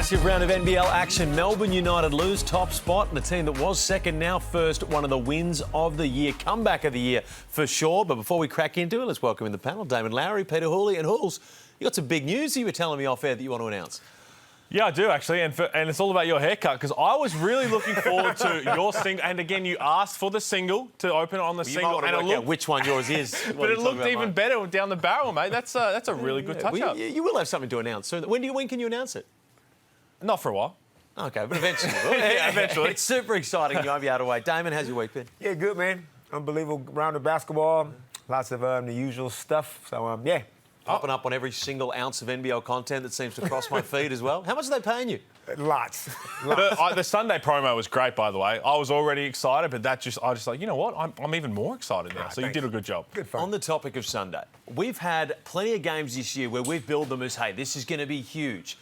Massive round of NBL action. Melbourne United lose top spot, and the team that was second now first, one of the wins of the year, comeback of the year for sure. But before we crack into it, let's welcome in the panel Damon Lowry, Peter Hooley, and Hools. You got some big news you were telling me off air that you want to announce. Yeah, I do actually, and it's all about your haircut because I was really looking forward to your single. And again, you asked for the single to open on the single, and it looked which one yours is. but it looked even better down the barrel, mate. That's a really good touch-up. You will have something to announce soon. When can you announce it? Not for a while. Okay, but eventually. Yeah, eventually. It's super exciting. You won't be out of the way. Damon, how's your week been? Yeah, good, man. Unbelievable round of basketball. Lots of the usual stuff. So, yeah. Popping up on every single ounce of NBL content that seems to cross my feed as well. How much are they paying you? Lots. The Sunday promo was great, by the way. I was already excited, but I was just like, you know what? I'm even more excited now. So thanks. You did a good job. Good fun. On the topic of Sunday, we've had plenty of games this year where we've billed them as, hey, this is going to be huge.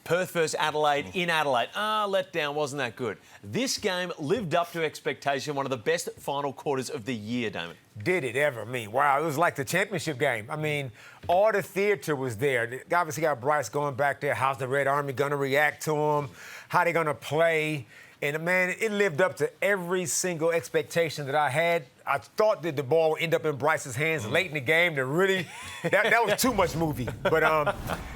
Perth versus Adelaide in Adelaide. Let down, wasn't that good? This game lived up to expectation, one of the best final quarters of the year, Damon. Did it ever? I mean, wow, it was like the championship game. I mean, all the theater was there. They obviously got Bryce going back there. How's the Red Army going to react to him? How they going to play? And, man, it lived up to every single expectation that I had. I thought that the ball would end up in Bryce's hands late in the game. That was too much movie. But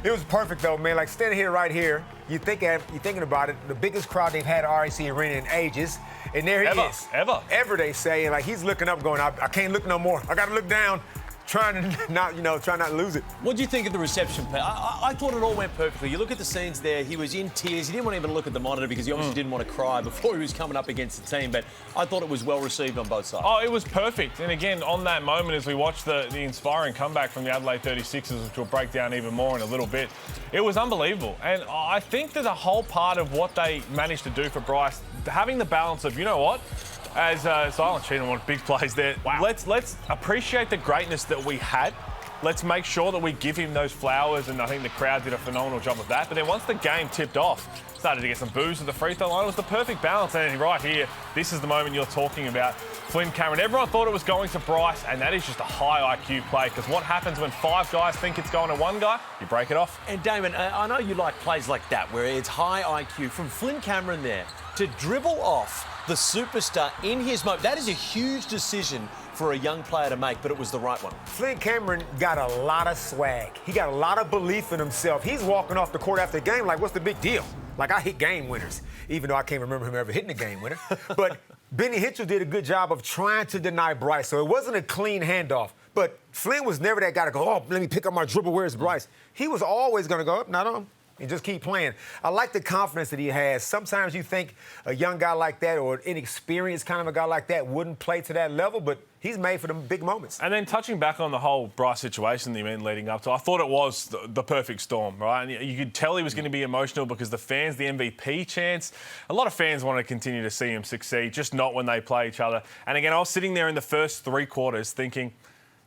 it was perfect, though, man. Like, standing here right here, you're thinking about it, the biggest crowd they've had at RAC Arena in ages. And there he is. Ever, they say. And, like, he's looking up going, I can't look no more. I got to look down. Trying not to lose it. What do you think of the reception? I thought it all went perfectly. You look at the scenes there, he was in tears. He didn't want to even look at the monitor because he obviously didn't want to cry before he was coming up against the team, but I thought it was well received on both sides. Oh, it was perfect. And again, on that moment, as we watched the inspiring comeback from the Adelaide 36ers, which we'll break down even more in a little bit, it was unbelievable. And I think that a whole part of what they managed to do for Bryce, having the balance of, you know what, as Silent Cheatham wanted big plays there. Wow. Let's appreciate the greatness that we had. Let's make sure that we give him those flowers, and I think the crowd did a phenomenal job of that. But then once the game tipped off, started to get some boos at the free throw line. It was the perfect balance. And right here, this is the moment you're talking about. Flynn Cameron. Everyone thought it was going to Bryce, and that is just a high IQ play, because what happens when five guys think it's going to one guy? You break it off. And Damon, I know you like plays like that, where it's high IQ. From Flynn Cameron there, to dribble off the superstar in his moment, that is a huge decision for a young player to make, but it was the right one. Flynn Cameron got a lot of swag. He got a lot of belief in himself. He's walking off the court after the game like, what's the big deal? Like, I hit game winners, even though I can't remember him ever hitting a game winner. But Benny Hitchell did a good job of trying to deny Bryce, so it wasn't a clean handoff. But Flynn was never that guy to go, oh, let me pick up my dribble, where's Bryce? He was always going to go up, not on him, and just keep playing. I like the confidence that he has. Sometimes you think a young guy like that or an inexperienced kind of a guy like that wouldn't play to that level, but he's made for them big moments. And then touching back on the whole Bryce situation that you meant leading up to, I thought it was the perfect storm, right? And you could tell he was going to be emotional because the fans, the MVP chants, a lot of fans want to continue to see him succeed, just not when they play each other. And again, I was sitting there in the first three quarters thinking,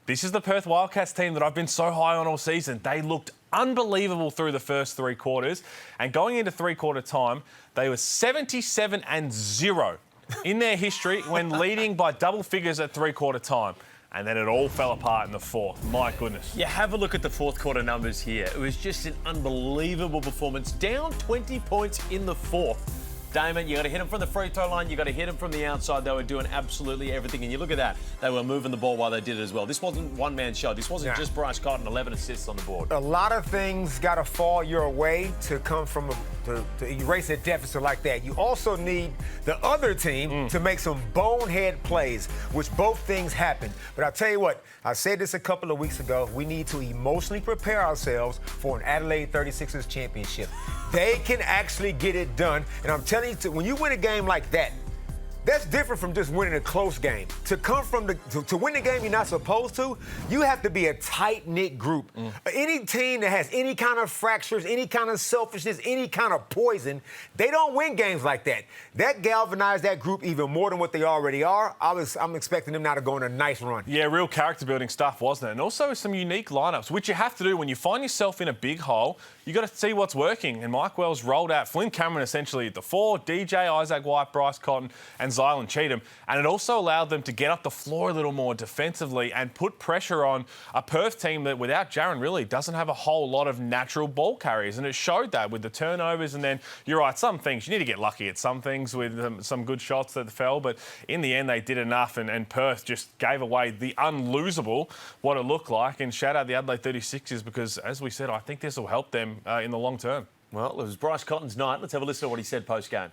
this is the Perth Wildcats team that I've been so high on all season. They looked unbelievable through the first three quarters. And going into three-quarter time, they were 77-0 in their history when leading by double figures at three-quarter time. And then it all fell apart in the fourth. My goodness. Yeah, have a look at the fourth quarter numbers here. It was just an unbelievable performance. Down 20 points in the fourth. Damon, you got to hit them from the free throw line. You got to hit them from the outside. They were doing absolutely everything. And you look at that. They were moving the ball while they did it as well. This wasn't one-man show. This wasn't just Bryce Cotton, 11 assists on the board. A lot of things got to fall your way to come from to erase a deficit like that. You also need the other team to make some bonehead plays, which both things happened. But I'll tell you what, I said this a couple of weeks ago. We need to emotionally prepare ourselves for an Adelaide 36ers championship. They can actually get it done. And I'm telling you, when you win a game like that, that's different from just winning a close game. To come from to win the game you're not supposed to, you have to be a tight-knit group. Any team that has any kind of fractures, any kind of selfishness, any kind of poison, they don't win games like that. That galvanized that group even more than what they already are. I'm expecting them now to go on a nice run. Yeah, real character-building stuff, wasn't it? And also some unique lineups, which you have to do when you find yourself in a big hole. You got to see what's working. And Mike Wells rolled out Flynn Cameron essentially at the 4, DJ, Isaac White, Bryce Cotton, and Zylan Cheatham, and it also allowed them to get up the floor a little more defensively and put pressure on a Perth team that, without Jaron, really doesn't have a whole lot of natural ball carriers, and it showed that with the turnovers. And then, you're right, some things, you need to get lucky at some things with some good shots that fell, but in the end, they did enough, and Perth just gave away the unlosable, what it looked like. And shout out the Adelaide 36ers, because, as we said, I think this will help them in the long term. Well, it was Bryce Cotton's night. Let's have a listen to what he said post-game.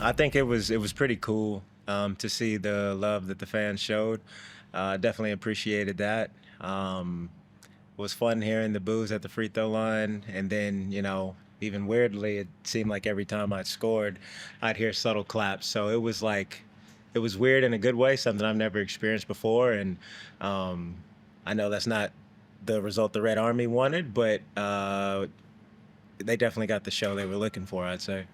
I think it was pretty cool to see the love that the fans showed. Definitely appreciated that. It was fun hearing the boos at the free throw line, and then, you know, even weirdly, it seemed like every time I scored, I'd hear subtle claps. So it was weird in a good way, something I've never experienced before. And I know that's not the result the Red Army wanted, but they definitely got the show they were looking for, I'd say.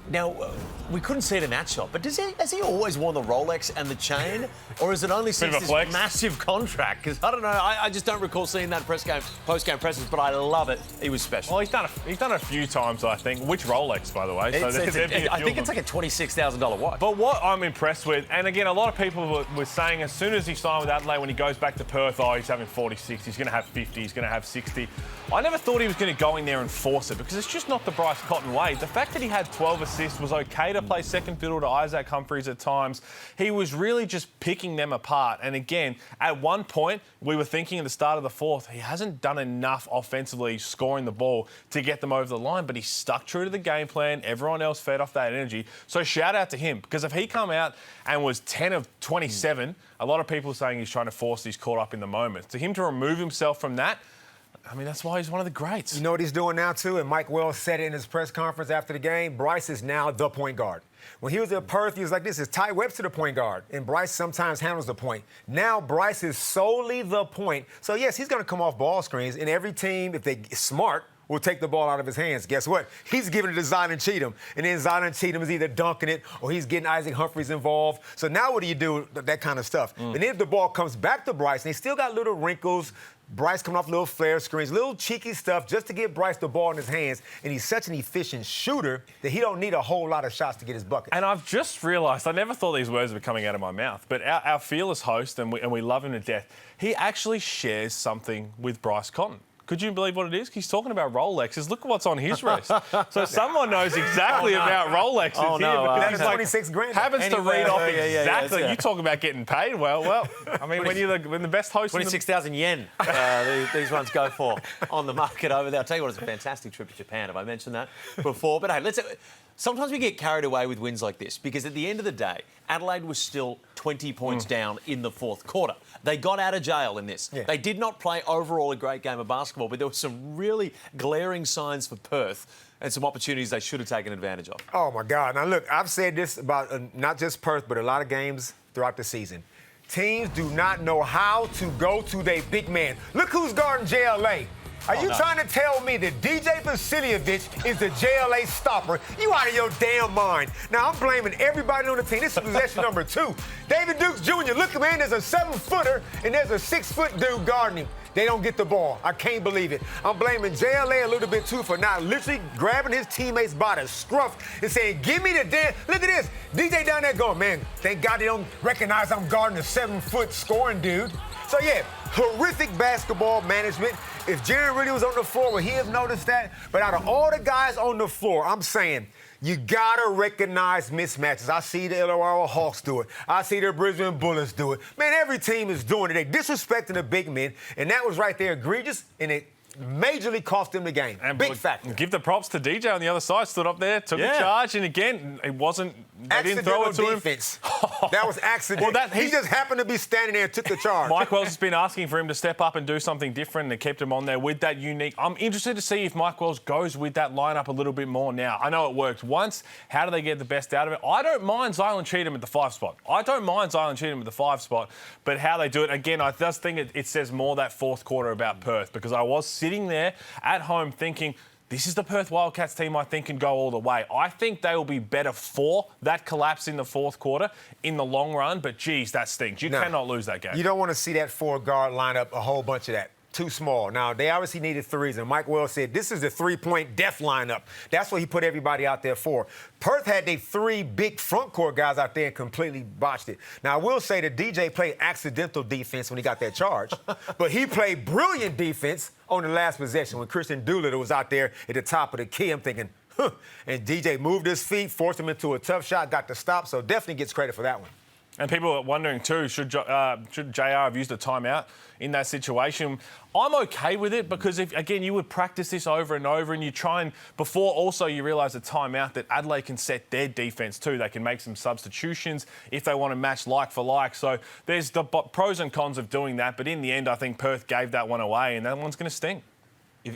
Now, we couldn't see it in that shot, but has he always worn the Rolex and the chain? Or is it only since this massive contract? Because I don't know, I just don't recall seeing that post-game presses, but I love it. He was special. Well, he's done it a few times, I think. Which Rolex, by the way? I think it's like a $26,000 watch. But what I'm impressed with, and again, a lot of people were saying as soon as he signed with Adelaide, when he goes back to Perth, oh, he's having 46, he's going to have 50, he's going to have 60. I never thought he was going to go in there and force it, because it's just not the Bryce Cotton way. The fact that he had 12 assists, was okay to play second fiddle to Isaac Humphries at times. He was really just picking them apart. And again, at one point, we were thinking at the start of the fourth, he hasn't done enough offensively scoring the ball to get them over the line, but he stuck true to the game plan. Everyone else fed off that energy. So shout out to him, because if he come out and was 10 of 27, a lot of people are saying he's trying to force these caught up in the moment. To him to remove himself from that, I mean, that's why he's one of the greats. You know what he's doing now, too? And Mike Wells said it in his press conference after the game. Bryce is now the point guard. When he was at Perth, he was like, this is Ty Webster the point guard. And Bryce sometimes handles the point. Now, Bryce is solely the point. So, yes, he's going to come off ball screens. And every team, if they're smart, will take the ball out of his hands. Guess what? He's giving it to Zylan Cheatham. And then Zylan Cheatham is either dunking it or he's getting Isaac Humphries involved. So now what do you do with that kind of stuff? And then if the ball comes back to Bryce, and they still got little wrinkles, Bryce coming off little flare screens, little cheeky stuff just to get Bryce the ball in his hands. And he's such an efficient shooter that he don't need a whole lot of shots to get his bucket. And I've just realised, I never thought these words were coming out of my mouth, but our fearless host, and we love him to death, he actually shares something with Bryce Cotton. Could you believe what it is? He's talking about Rolexes. Look at what's on his wrist. So someone knows exactly about Rolexes here. That's 26 grand. Happens to read off exactly. You talk about getting paid. Well. I mean, when the best host... 26,000 yen these ones go for on the market over there. I'll tell you what, it's a fantastic trip to Japan. Have I mentioned that before? But hey, sometimes we get carried away with wins like this, because at the end of the day, Adelaide was still 20 points down in the fourth quarter. They got out of jail in this. Yeah. They did not play overall a great game of basketball, but there were some really glaring signs for Perth and some opportunities they should have taken advantage of. Oh, my God. Now, look, I've said this about not just Perth, but a lot of games throughout the season. Teams do not know how to go to their big man. Look who's guarding JLA. Are you trying to tell me that DJ Vasiljevic is the JLA stopper? You out of your damn mind. Now, I'm blaming everybody on the team. This is possession number 2. David Dukes Jr., look, man, there's a 7-footer and there's a 6-foot dude guarding him. They don't get the ball. I can't believe it. I'm blaming JLA a little bit, too, for not literally grabbing his teammates by the scruff and saying, give me the damn... Look at this. DJ down there going, man, thank God they don't recognize I'm guarding a 7-foot scoring dude. So, yeah, horrific basketball management. If Jaron really was on the floor, would he have noticed that? But out of all the guys on the floor, I'm saying you got to recognize mismatches. I see the Illawarra Hawks do it. I see the Brisbane Bullets do it. Man, every team is doing it. They're disrespecting the big men, and that was right there egregious, and it majorly cost them the game. And big factor. Give the props to DJ on the other side. Stood up there, took a charge, and again, it wasn't... They didn't throw it to defense. That was accident. Well, he just happened to be standing there and took the charge. Mike Wells has been asking for him to step up and do something different, and kept him on there with that unique... I'm interested to see if Mike Wells goes with that lineup a little bit more now. I know it worked once. How do they get the best out of it? I don't mind Zylan Cheatham at the 5 spot. But how they do it, again, I just think it says more that fourth quarter about Perth, because I was sitting there at home thinking, this is the Perth Wildcats team I think can go all the way. I think they will be better for that collapse in the fourth quarter in the long run, but geez, that stinks. You cannot lose that game. You don't want to see that 4-guard lineup, a whole bunch of that. too small. Now, they obviously needed threes, and Mike Wells said this is the three-point death lineup. That's what he put everybody out there for. Perth had their 3 big front court guys out there and completely botched it. Now, I will say that DJ played accidental defense when he got that charge, but he played brilliant defense on the last possession when Christian Doolittle was out there at the top of the key. I'm thinking, huh. And DJ moved his feet, forced him into a tough shot, got the stop, so definitely gets credit for that one. And people are wondering too, should JR have used a timeout in that situation? I'm okay with it because, again, you would practice this over and over and you try and, before also you realise a timeout that Adelaide can set their defence too. They can make some substitutions if they want to match like for like. So there's the pros and cons of doing that. But in the end, I think Perth gave that one away and that one's going to sting.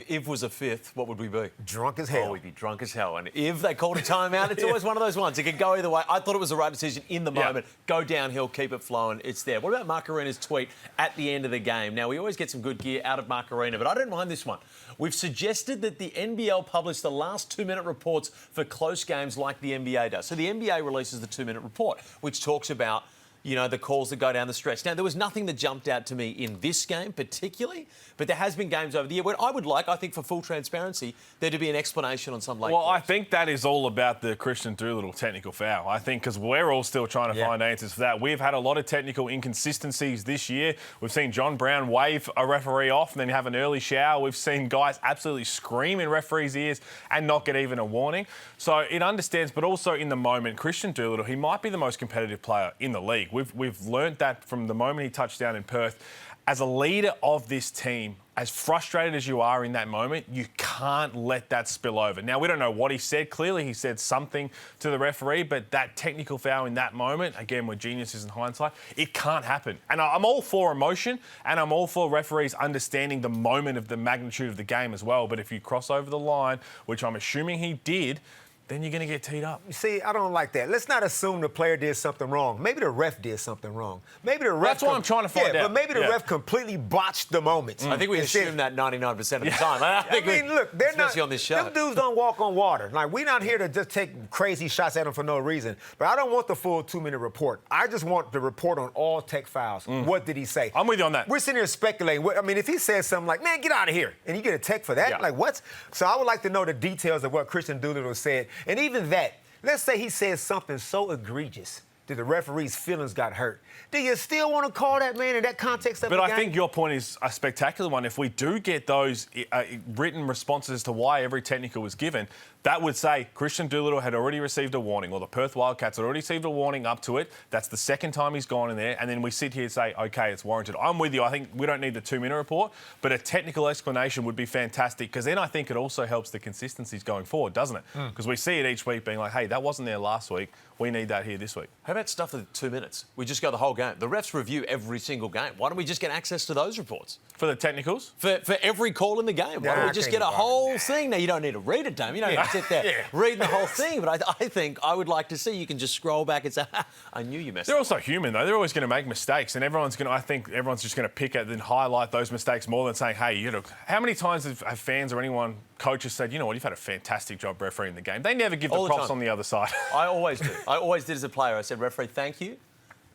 If was a fifth, what would we be? Drunk as hell. Oh, we'd be drunk as hell. And if they called a timeout, it's always one of those ones. It could go either way. I thought it was the right decision in the moment. Go downhill, keep it flowing. It's there. What about Mark Arena's tweet at the end of the game? Now, we always get some good gear out of Mark Arena, but I don't mind this one. We've suggested that the NBL publish the last 2-minute reports for close games like the NBA does. So the NBA releases the 2-minute report, which talks about, you know, the calls that go down the stretch. Now, there was nothing that jumped out to me in this game particularly, but there has been games over the year where I would like, I think for full transparency, there to be an explanation on some late Well, calls. I think that is all about the Christian Doolittle technical foul. I think because we're all still trying to find answers for that. We've had a lot of technical inconsistencies this year. We've seen John Brown wave a referee off and then have an early shower. We've seen guys absolutely scream in referees' ears and not get even a warning. So it understands, but also in the moment, Christian Doolittle, he might be the most competitive player in the league. We've learned that from the moment he touched down in Perth. As a leader of this team, as frustrated as you are in that moment, you can't let that spill over. Now, we don't know what he said. Clearly, he said something to the referee, but that technical foul in that moment, again, we're geniuses in hindsight, it can't happen. And I'm all for emotion, and I'm all for referees understanding the moment of the magnitude of the game as well. But if you cross over the line, which I'm assuming he did, then you're going to get teed up. You see, I don't like that. Let's not assume the player did something wrong. Maybe the ref did something wrong. Maybe the ref. That's what I'm trying to find out. But maybe the ref completely botched the moment. I think we assume that 99% of the time. I mean, look, they're especially not. on this show. Them dudes don't walk on water. Like, we're not here to just take crazy shots at them for no reason. But I don't want the full 2-minute report. I just want the report on all tech fouls. What did he say? I'm with you on that. We're sitting here speculating. I mean, if he says something like, man, get out of here, and you get a tech for that, like, what? So I would like to know the details of what Christian Doolittle said. And even that, let's say he says something so egregious that the referee's feelings got hurt. Do you still want to call that man in that context of the game? But I think your point is a spectacular one. If we do get those written responses as to why every technical was given, that would say Christian Doolittle had already received a warning, or the Perth Wildcats had already received a warning up to it. That's the second time he's gone in there, and then we sit here and say, OK, it's warranted. I'm with you. I think we don't need the 2-minute report, but a technical explanation would be fantastic, because then I think it also helps the consistencies going forward, doesn't it? Because we see it each week being like, hey, that wasn't there last week. We need that here this week. How about stuff for 2 minutes? We just go the whole game. The refs review every single game. Why don't we just get access to those reports? For the technicals? For every call in the game. Why don't we just get a whole thing? Now, you don't need to read it, Dame. You don't need to sit there reading the whole thing. But I think I would like to see you can just scroll back and say, I knew you messed up. They're also human, though. They're always going to make mistakes. And I think everyone's just going to pick at and highlight those mistakes more than saying, hey, how many times have fans or anyone, coaches said, you know what, you've had a fantastic job refereeing the game. They never give the props on the other side. I always do. I always did as a player. I said, referee, thank you.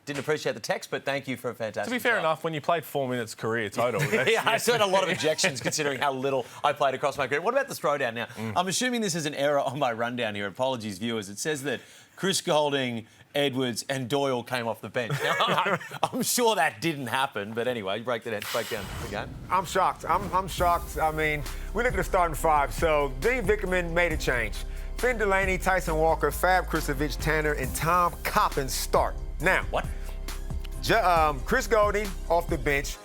Didn't appreciate the text, but thank you for a fantastic To be fair job. enough, when you played 4 minutes career total. I still had a lot of ejections considering how little I played across my career. What about the throwdown now? I'm assuming this is an error on my rundown here. Apologies, viewers. It says that Chris Golding, Edwards and Doyle came off the bench. Now, I'm sure that didn't happen, but anyway, break down the game. I'm shocked. I'm shocked. I mean, we look at the starting 5. So Dean Vickerman made a change. Finn Delaney, Tyson Walker, Fab Krisovich, Tanner, and Tom Coppins start. Now, what? Chris Golding off the bench,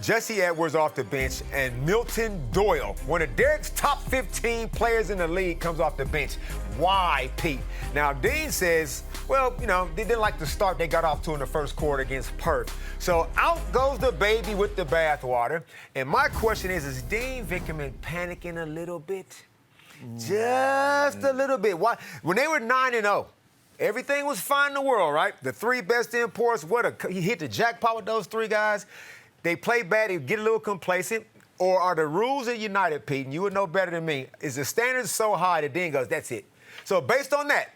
Jesse Edwards off the bench, and Milton Doyle, one of Derek's top 15 players in the league, comes off the bench. Why, Pete? Now, Dean says, well, you know, they didn't like the start they got off to in the first quarter against Perth. So out goes the baby with the bathwater. And my question is Dean Vickerman panicking a little bit? Just a little bit. Why? When they were 9-0, everything was fine in the world, right? The 3 best imports, he hit the jackpot with those 3 guys. They play bad, they get a little complacent. Or are the rules at United, Pete, and you would know better than me, is the standards so high that Dean goes, that's it. So based on that,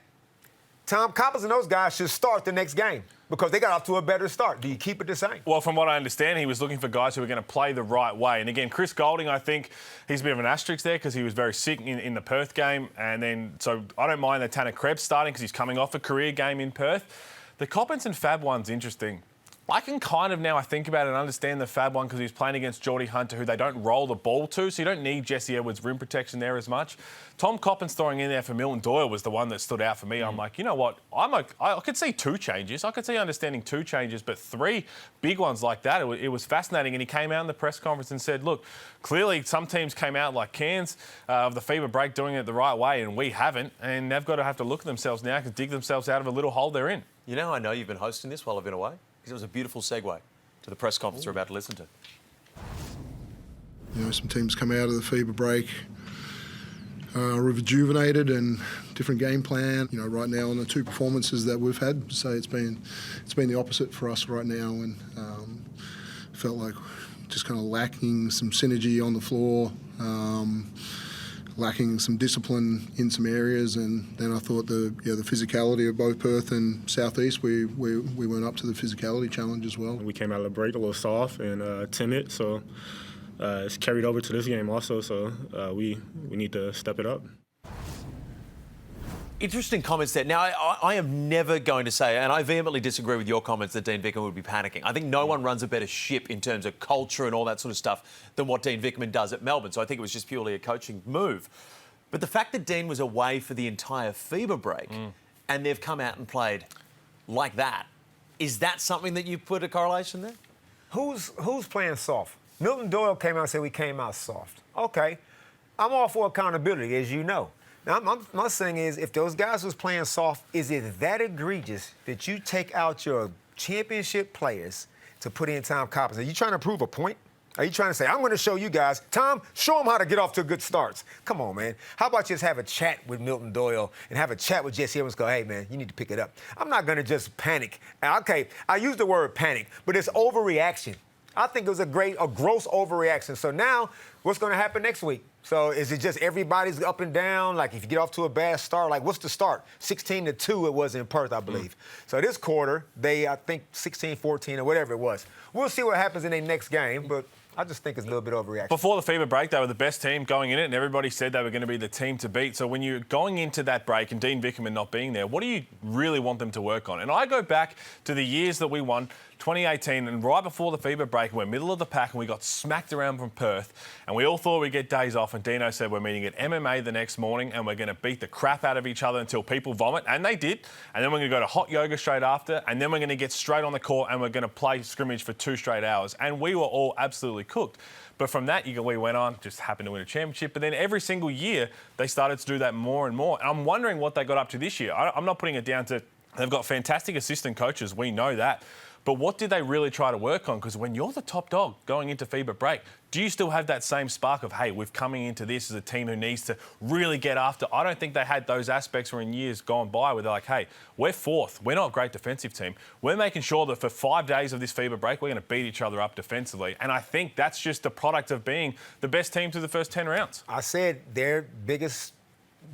Tom Coppins and those guys should start the next game. Because they got off to a better start. Do you keep it the same? Well, from what I understand, he was looking for guys who were going to play the right way. And again, Chris Goulding, I think he's a bit of an asterisk there because he was very sick in the Perth game. And then, so I don't mind the Tanner Krebs starting because he's coming off a career game in Perth. The Coppins and Fab one's interesting. I can kind of now, I think about it and understand the Fab one because he's playing against Geordie Hunter, who they don't roll the ball to, so you don't need Jesse Edwards' rim protection there as much. Tom Coppins throwing in there for Milton Doyle was the one that stood out for me. I'm like, you know what? I could see 2 changes. I could see understanding 2 changes, but 3 big ones like that, it was fascinating. And he came out in the press conference and said, look, clearly some teams came out like Cairns of the FIBA break doing it the right way, and we haven't, and they've got to have to look at themselves now to dig themselves out of a little hole they're in. You know, I know you've been hosting this while I've been away. Because it was a beautiful segue to the press conference we're about to listen to. You know, some teams come out of the FIBA break rejuvenated and different game plan. You know, right now on the 2 performances that we've had, so it's been the opposite for us right now, and felt like just kind of lacking some synergy on the floor. Lacking some discipline in some areas, and then I thought the physicality of both Perth and Southeast, we went up to the physicality challenge as well. We came out of the break a little soft and timid, so it's carried over to this game also. So we need to step it up. Interesting comments there. Now, I am never going to say, and I vehemently disagree with your comments that Dean Vickerman would be panicking. I think no one runs a better ship in terms of culture and all that sort of stuff than what Dean Vickerman does at Melbourne. So I think it was just purely a coaching move. But the fact that Dean was away for the entire FIBA break and they've come out and played like that, is that something that you put a correlation there? Who's playing soft? Milton Doyle came out and said we came out soft. Okay. I'm all for accountability, as you know. Now, my thing is, if those guys was playing soft, is it that egregious that you take out your championship players to put in Tom Coppins? Are you trying to prove a point? Are you trying to say, I'm going to show you guys, Tom, show them how to get off to good starts? Come on, man. How about just have a chat with Milton Doyle and have a chat with Jesse Evans, go, hey, man, you need to pick it up. I'm not going to just panic. Okay, I use the word panic, but it's overreaction. I think it was a gross overreaction. So now, what's going to happen next week? So is it just everybody's up and down? Like if you get off to a bad start, like what's the start? 16-2 it was in Perth, I believe. So this quarter, I think 16-14 or whatever it was. We'll see what happens in their next game, but I just think it's a little bit overreaction. Before the FIBA break, they were the best team going in it, and everybody said they were going to be the team to beat. So when you're going into that break and Dean Vickerman not being there, what do you really want them to work on? And I go back to the years that we won, 2018, and right before the FIBA break, we're middle of the pack and we got smacked around from Perth, and we all thought we'd get days off, and Dino said we're meeting at MMA the next morning and we're going to beat the crap out of each other until people vomit, and they did, and then we're going to go to hot yoga straight after, and then we're going to get straight on the court and we're going to play scrimmage for 2 straight hours, and we were all absolutely cooked. But from that, we went on, just happened to win a championship. But then every single year, they started to do that more and more. And I'm wondering what they got up to this year. I'm not putting it down to... They've got fantastic assistant coaches. We know that. But what did they really try to work on? Because when you're the top dog going into FIBA break, do you still have that same spark of, hey, we're coming into this as a team who needs to really get after? I don't think they had those aspects where in years gone by where they're like, hey, we're 4th. We're not a great defensive team. We're making sure that for 5 days of this FIBA break, we're going to beat each other up defensively. And I think that's just the product of being the best team through the first 10 rounds. I said their biggest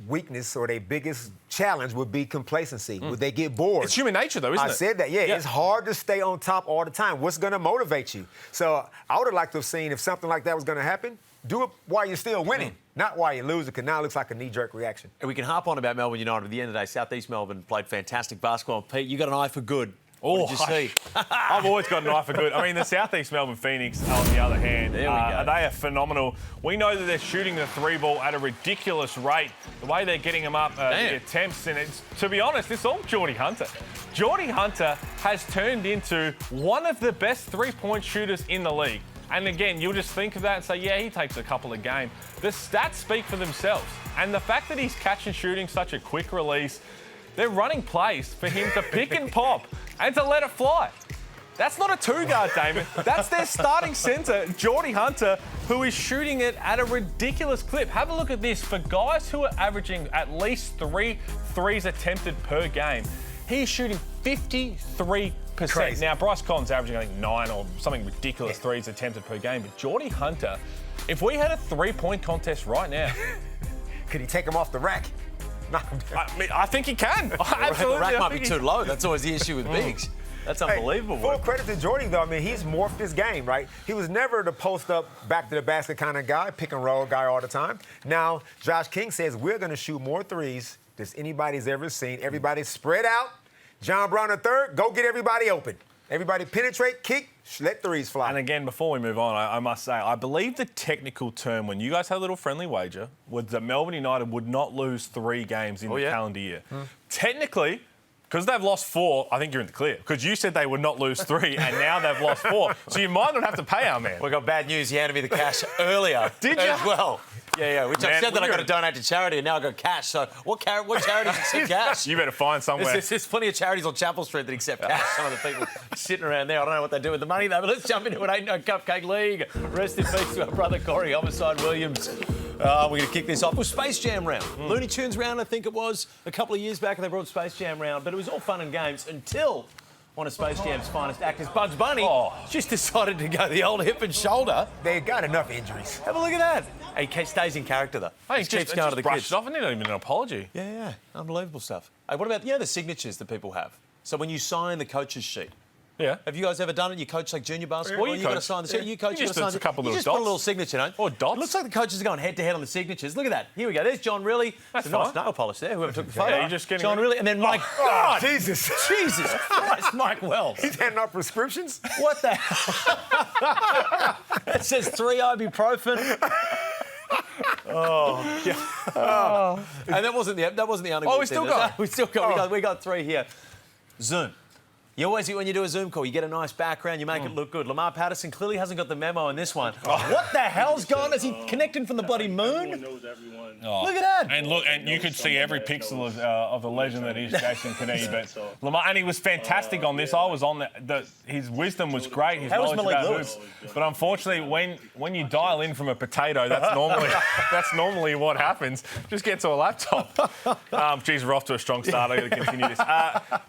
weakness or their biggest challenge would be complacency. Would they get bored? It's human nature, though, isn't it? I said that, yeah. It's hard to stay on top all the time. What's going to motivate you? So I would have liked to have seen if something like that was going to happen, do it while you're still winning, not while you're losing, because now it looks like a knee-jerk reaction. And we can harp on about Melbourne United. At the end of the day, South East Melbourne played fantastic basketball. Pete, you got an eye for good. What did you see? I've always got an eye for good. I mean, the South East Melbourne Phoenix, on the other hand, they are phenomenal. We know that they're shooting the 3 ball at a ridiculous rate. The way they're getting them up, the attempts, and it's, to be honest, it's all Geordie Hunter. Geordie Hunter has turned into one of the best 3-point shooters in the league. And again, you'll just think of that and say, yeah, he takes a couple a game. The stats speak for themselves. And the fact that he's catch and shooting such a quick release, they're running plays for him to pick and pop and to let it fly. That's not a 2-guard, Damon. That's their starting centre, Geordie Hunter, who is shooting it at a ridiculous clip. Have a look at this. For guys who are averaging at least 3 threes attempted per game, he's shooting 53%. Crazy. Now, Bryce Collins averaging, I think, 9 or something ridiculous threes attempted per game. But Geordie Hunter, if we had a 3-point contest right now... Could he take him off the rack? No, I think he can. Absolutely. The rack might be too low. That's always the issue with bigs. That's unbelievable. Full credit to Jordy, though. I mean, he's morphed his game, right? He was never the post-up, back-to-the-basket kind of guy, pick-and-roll guy all the time. Now, Josh King says we're going to shoot more threes than anybody's ever seen. Everybody spread out. John Brown III, go get everybody open. Everybody penetrate, kick, let threes fly. And again, before we move on, I must say, I believe the technical term when you guys had a little friendly wager was that Melbourne United would not lose 3 games in the calendar year. Technically, because they've lost 4, I think you're in the clear. Because you said they would not lose 3, and now they've lost 4. So you might not have to pay our man. We got bad news. He handed me the cash earlier. Did you? As well. Yeah. Which I said that I got to donate to charity, and now I got cash. So what charities accept cash? You better find somewhere. There's plenty of charities on Chapel Street that accept cash. Some of the people sitting around there, I don't know what they do with the money though. But let's jump into it. Ain't no Cupcake League. Rest in peace to our brother Corey Homicide Williams. We're going to kick this off with Space Jam round. Looney Tunes round, I think it was a couple of years back. They brought Space Jam round, but it was all fun and games until one of Space Jam's finest actors, Bugs Bunny, just decided to go the old hip and shoulder. They got enough injuries. Have a look at that. He stays in character, though. He just keeps going to the brushed kids. it off and he don't even an apology. Yeah. Unbelievable stuff. Hey, what about, the signatures that people have? So when you sign the coach's sheet, Yeah. have you guys ever done it? You coach like junior basketball? Well, you got to coach. sign the sheet. You coach, You you just got to do sign a couple you little just put a dots. little signature, don't you? Or dots. It looks like the coaches are going head-to-head on the signatures. Look at that. Here we go. There's John Riley. That's It's a nice fine. nail polish there, whoever took the photo. Yeah, you're just getting John rid- Riley. And then Mike... God! Jesus. Jesus Christ, Mike Wells. He's handing out prescriptions? What the hell? It says 3 ibuprofen. And that wasn't the only. Oh, we still got. We got 3 here. Zoom. You always, when you do a Zoom call, you get a nice background, you make it look good. Lamar Patterson clearly hasn't got the memo in this one. What the hell's going on? Is he connecting from the bloody moon? Knows everyone. Look at that. And you could see every pixel of the legend that is Jason Kanee. But Lamar, and he was fantastic on this. I was on his wisdom was great. His How was knowledge Malik about Lewis? moves. But unfortunately, when you dial in from a potato, that's normally what happens. Just get to a laptop. Geez, we're off to a strong start. I'm going to continue this.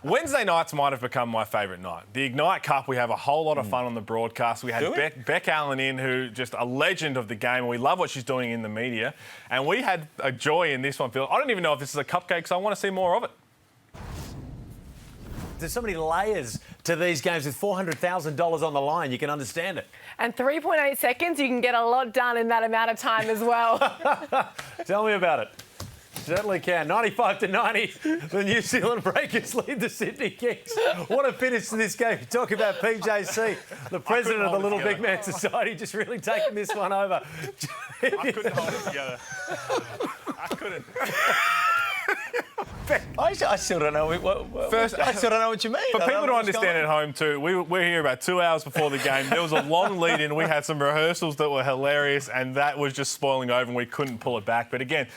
Wednesday nights might have become my favourite night. The Ignite Cup, we have a whole lot of fun on the broadcast. We had Beck Allen in, who just a legend of the game, and we love what she's doing in the media. And we had a joy in this one, Phil. I don't even know if this is a cupcake, because I want to see more of it. There's so many layers to these games with $400,000 on the line. You can understand it. And 3.8 seconds, you can get a lot done in that amount of time as well. Tell me about it. Certainly can. 95-90. The New Zealand Breakers lead the Sydney Kings. What a finish to this game. You talk about PJC, the president of the Little Big Man Society, just really taking this one over. I couldn't hold it together. I couldn't. I still don't know. I still don't know what you mean. For people to understand at home too, we're here about 2 hours before the game. There was a long lead-in. We had some rehearsals that were hilarious, and that was just spoiling over, and we couldn't pull it back. But again,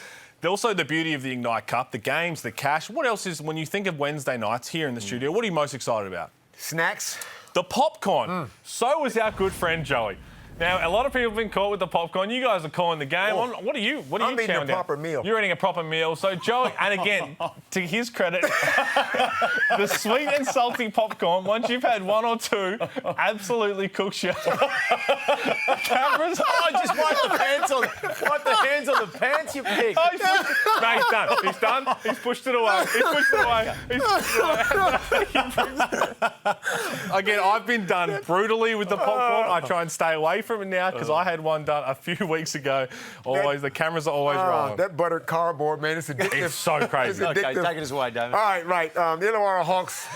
also the beauty of the Ignite Cup, the games, the cash. What else is, when you think of Wednesday nights here in the studio, what are you most excited about? Snacks. The popcorn. So was our good friend Joey. Now, a lot of people have been caught with the popcorn. You guys are calling the game. What are you? I'm eating a proper meal. You're eating a proper meal. So Joey, and again, to his credit, the sweet and salty popcorn, once you've had 1 or 2, absolutely cooks you. Cameras. Just wipe the hands on the pants, you pig. No, he's done. He's done. He's pushed it away. Again, I've been done brutally with the popcorn. I try and stay away from it now because I had one done a few weeks ago. The cameras are always rolling. That buttered cardboard, man, it's addictive. It's so crazy. It's Okay, addictive. take it away, David. All right. The Illawarra Hawks.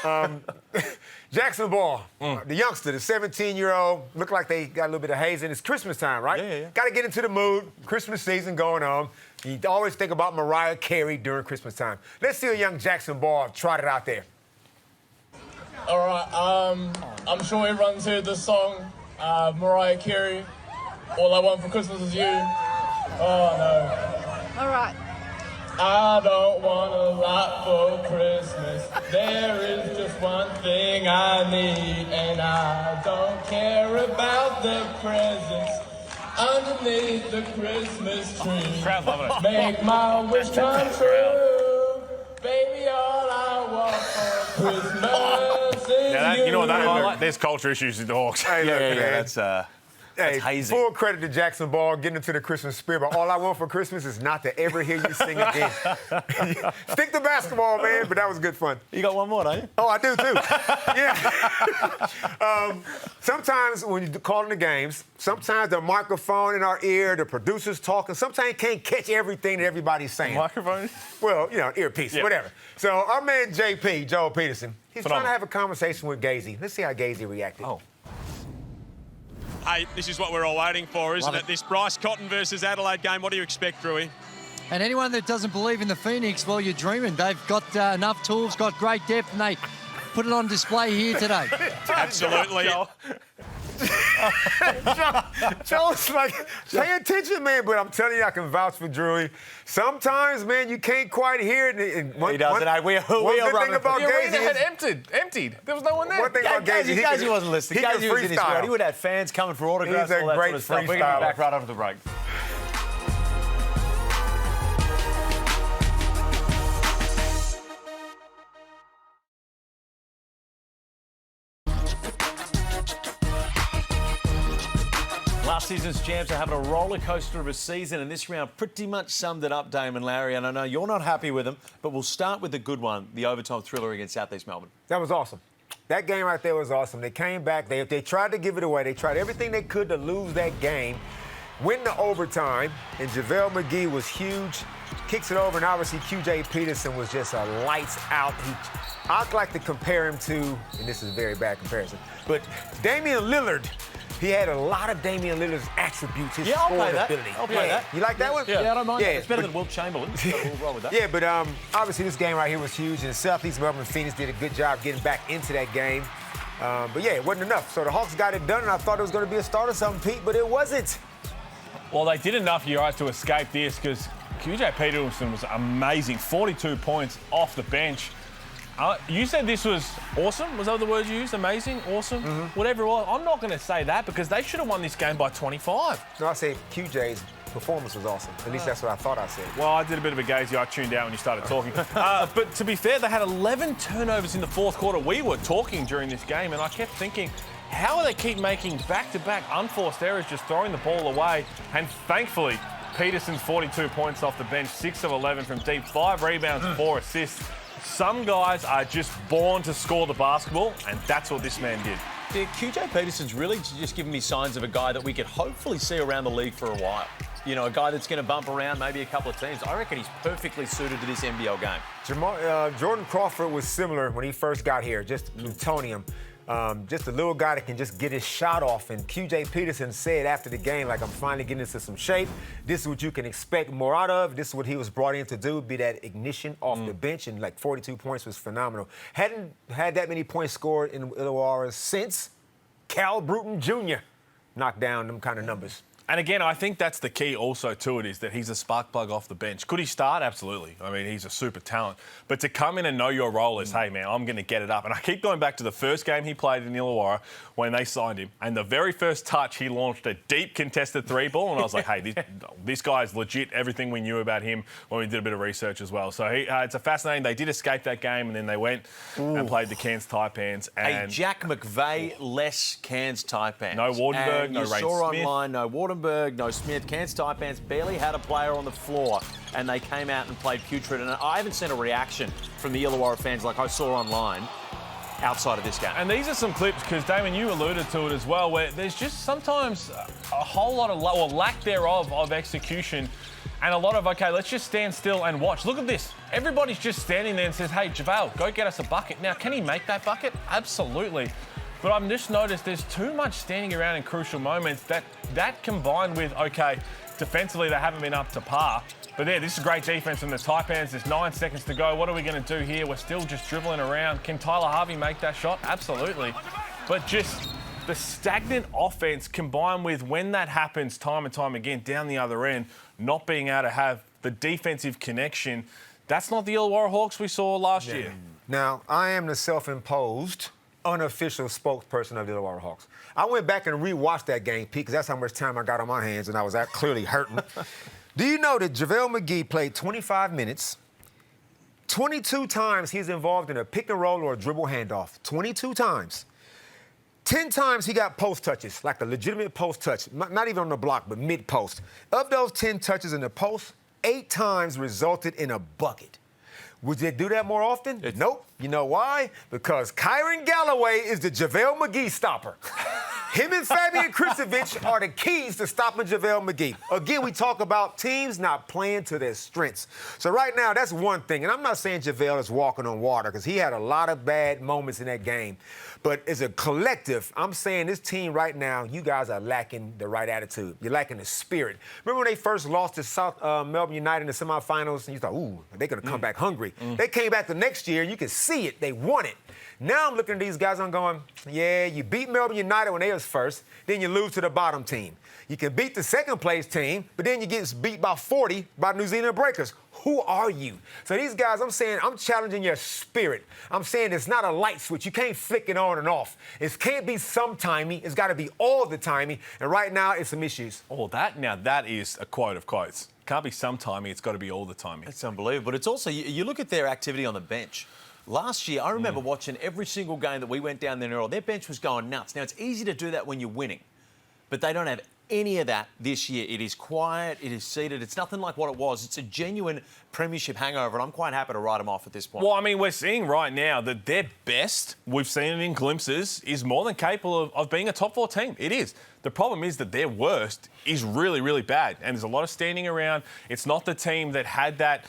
Jackson Ball, the youngster, the 17-year-old, look like they got a little bit of haze in. It's Christmas time, right? Yeah. Got to get into the mood. Christmas season going on. You always think about Mariah Carey during Christmas time. Let's see a young Jackson Ball trot it out there. All right, I'm sure everyone's heard this song, Mariah Carey, All I Want for Christmas Is You. Oh, no. All right. I don't want a lot for Christmas. There is just one thing I need, and I don't care about the presents underneath the Christmas tree. Crowd loving it. Make my wish come true. Baby, all I want for Christmas is You know what that you. highlight? There's culture issues with the Hawks. Hey, look, man. That's Hey, hazing. full credit to Jackson Ball getting into the Christmas spirit, but all I want for Christmas is not to ever hear you sing again. Stick to basketball, man, but that was good fun. You got one more, don't you? Oh, I do too. Yeah. Sometimes when you're calling the games, sometimes the microphone in our ear, the producer's talking, sometimes you can't catch everything that everybody's saying. Microphone? Well, earpiece, whatever. So our man JP, Joel Peterson, he's trying to have a conversation with Gazy. Let's see how Gazy reacted. Oh. Hey, this is what we're all waiting for, isn't it? This Bryce Cotton versus Adelaide game. What do you expect, Drewy? And anyone that doesn't believe in the Phoenix, well, you're dreaming. They've got enough tools, got great depth, and they put it on display here today. Absolutely. Joel's like, pay attention, man. But I'm telling you, I can vouch for Drewy. Sometimes, man, you can't quite hear it. And He doesn't. We are thing about The arena Gazy had is, emptied. There was no one there. one thing about Gazy, Gazy wasn't listening. He can Gazy was in his freestyle. world. He would have fans coming for autographs, He's a all that great sort of stuff. We're going to be freestyler. back right after the break. Last season's champs are having a roller coaster of a season, and this round pretty much summed it up, Damon Larry. And I know you're not happy with them, but we'll start with the good one, the overtime thriller against South East Melbourne. That was awesome. That game right there was awesome. They came back. They tried to give it away. They tried everything they could to lose that game. Win the overtime, and JaVale McGee was huge. Kicks it over, and obviously QJ Peterson was just a lights out. I'd like to compare him to, and this is a very bad comparison, but Damian Lillard. He had a lot of Damian Lillard's attributes, his I'll play scoring that. ability. I'll play that. You like that one? Yeah, I don't mind. Yeah, It's better than Wilt Chamberlain, so we'll roll with that. Yeah, but obviously this game right here was huge, and Southeast Melbourne Phoenix did a good job getting back into that game. But yeah, it wasn't enough. So the Hawks got it done, and I thought it was going to be a start or something, Pete, but it wasn't. Well, they did enough, you're right, to escape this because QJ Peterson was amazing. 42 points off the bench. You said this was awesome. Was that the word you used? Amazing? Awesome? Whatever it was. I'm not going to say that because they should have won this game by 25. No, I said QJ's performance was awesome. At least that's what I thought I said. Well, I did a bit of a Gazy. I tuned out when you started talking. But to be fair, they had 11 turnovers in the fourth quarter. We were talking during this game, and I kept thinking, how do they keep making back-to-back unforced errors, just throwing the ball away? And thankfully, Peterson's 42 points off the bench, 6 of 11 from deep, 5 rebounds, 4 assists. Some guys are just born to score the basketball, and that's what this man did. Yeah, QJ Peterson's really just giving me signs of a guy that we could hopefully see around the league for a while. You know, a guy that's going to bump around maybe a couple of teams. I reckon he's perfectly suited to this NBL game. Jordan Crawford was similar when he first got here, just plutonium. Just a little guy that can just get his shot off. And QJ Peterson said after the game, like, I'm finally getting into some shape. This is what you can expect more out of. This is what he was brought in to do, be that ignition off the bench. And, like, 42 points was phenomenal. Hadn't had that many points scored in Illawarra since Cal Bruton Jr. knocked down them kind of numbers. And again, I think that's the key also to it, is that he's a spark plug off the bench. Could he start? Absolutely. I mean, he's a super talent. But to come in and know your role is, hey, man, I'm going to get it up. And I keep going back to the first game he played in Illawarra when they signed him. And the very first touch, he launched a deep contested three ball. And I was like, hey, this guy's legit. Everything we knew about him when we did a bit of research as well. So it's a fascinating. They did escape that game, and then they went and played the Cairns Taipans. And a Jack McVeigh-less Cairns Taipans. No Wardenberg, no Ray Smith. You saw online, no Wardenberg, no Smith. Cairns Taipans barely had a player on the floor, and they came out and played putrid. And I haven't seen a reaction from the Illawarra fans like I saw online outside of this game. And these are some clips, because, Damon, you alluded to it as well, where there's just sometimes a whole lot of, or lack thereof, of execution, and a lot of, okay, let's just stand still and watch. Look at this. Everybody's just standing there and says, hey, JaVale, go get us a bucket. Now, can he make that bucket? Absolutely. But I've just noticed there's too much standing around in crucial moments. That combined with, okay, defensively they haven't been up to par. But there, this is great defense from the Taipans. There's 9 seconds to go. What are we going to do here? We're still just dribbling around. Can Tyler Harvey make that shot? Absolutely. But just the stagnant offense combined with, when that happens time and time again down the other end, not being able to have the defensive connection, that's not the Illawarra Hawks we saw last year. Now, I am the self-imposed unofficial spokesperson of the Illawarra Hawks. I went back and rewatched that game, Pete, because that's how much time I got on my hands, and I was clearly hurting. Do you know that JaVale McGee played 25 minutes? 22 times he's involved in a pick and roll or a dribble handoff. 22 times. 10 times he got post touches, like a legitimate post touch, not even on the block, but mid-post. Of those 10 touches in the post, 8 times resulted in a bucket. Would they do that more often? Nope. You know why? Because Kyron Galloway is the JaVale McGee stopper. Him and Fabian Kristovic are the keys to stopping JaVale McGee. Again, we talk about teams not playing to their strengths. So right now, that's one thing. And I'm not saying JaVale is walking on water because he had a lot of bad moments in that game. But as a collective, I'm saying this team right now, you guys are lacking the right attitude. You're lacking the spirit. Remember when they first lost to Melbourne United in the semifinals? And you thought, ooh, they're going to come back hungry. They came back the next year, and you could see it. They won it. Now I'm looking at these guys, I'm going, yeah, you beat Melbourne United when they was first, then you lose to the bottom team. You can beat the second place team, but then you get beat by 40 by New Zealand Breakers. Who are you? So these guys, I'm saying, I'm challenging your spirit. I'm saying it's not a light switch. You can't flick it on and off. It can't be sometimey. It's got to be all the timey. And right now, it's some issues. Oh, that is a quote of quotes. Can't be sometimey. It's got to be all the timey. That's unbelievable. But it's also, you look at their activity on the bench. Last year, I remember watching every single game that we went down there and their bench was going nuts. Now, it's easy to do that when you're winning, but they don't have any of that this year. It is quiet, it is seated. It's nothing like what it was. It's a genuine premiership hangover, and I'm quite happy to write them off at this point. Well, I mean, we're seeing right now that their best, we've seen it in glimpses, is more than capable of being a top 4 team. It is. The problem is that their worst is really, really bad, and there's a lot of standing around. It's not the team that had that...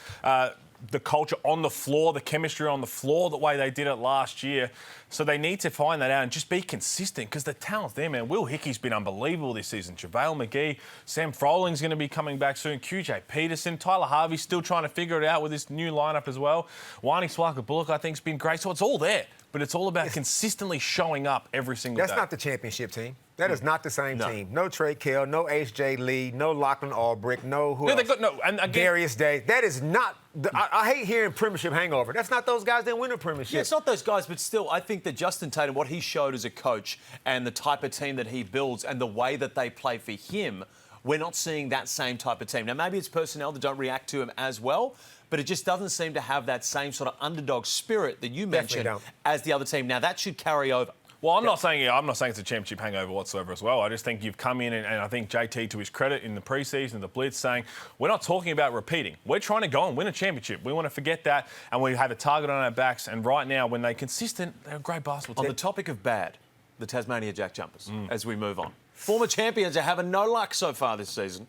the culture on the floor, the chemistry on the floor, the way they did it last year. So they need to find that out and just be consistent because the talent's there, man. Will Hickey's been unbelievable this season. JaVale McGee, Sam Froling's going to be coming back soon. QJ Peterson, Tyler Harvey's still trying to figure it out with this new lineup as well. Wani Swaka-Bullock, I think, has been great. So it's all there, but it's all about consistently showing up every single day. That's not the championship team. That is not the same team. No Trey Kell, no H.J. Lee, no Lachlan Albrick, no who else? And again, Darius Day. That is not... I hate hearing premiership hangover. That's not those guys that win a premiership. Yeah, it's not those guys, but still, I think that Justin Tatum, what he showed as a coach and the type of team that he builds and the way that they play for him, we're not seeing that same type of team. Now, maybe it's personnel that don't react to him as well, but it just doesn't seem to have that same sort of underdog spirit that you mentioned as the other team. Now, that should carry over. Well, I'm not saying it's a championship hangover whatsoever as well. I just think you've come in and I think JT, to his credit, in the preseason, the Blitz, saying we're not talking about repeating. We're trying to go and win a championship. We want to forget that, and we have a target on our backs. And right now, when they're consistent, they're a great basketball team. On the topic of bad, the Tasmania JackJumpers, as we move on. Former champions are having no luck so far this season.